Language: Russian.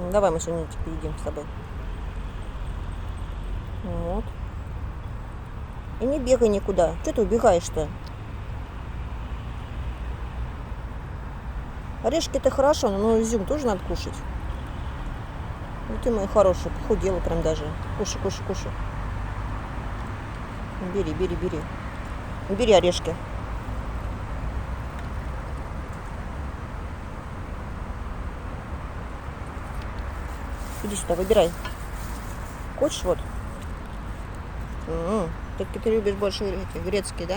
Давай мы что-нибудь поедим с тобой. Вот. И не бегай никуда. Что ты убегаешь-то? Орешки-то хорошо, но изюм тоже надо кушать. Ну ты, моя хорошая, похудела прям даже. Кушай, кушай, кушай. Бери, бери, бери. Бери орешки. Иди сюда, выбирай. Хочешь вот? Ты любишь больше эти грецкие, да?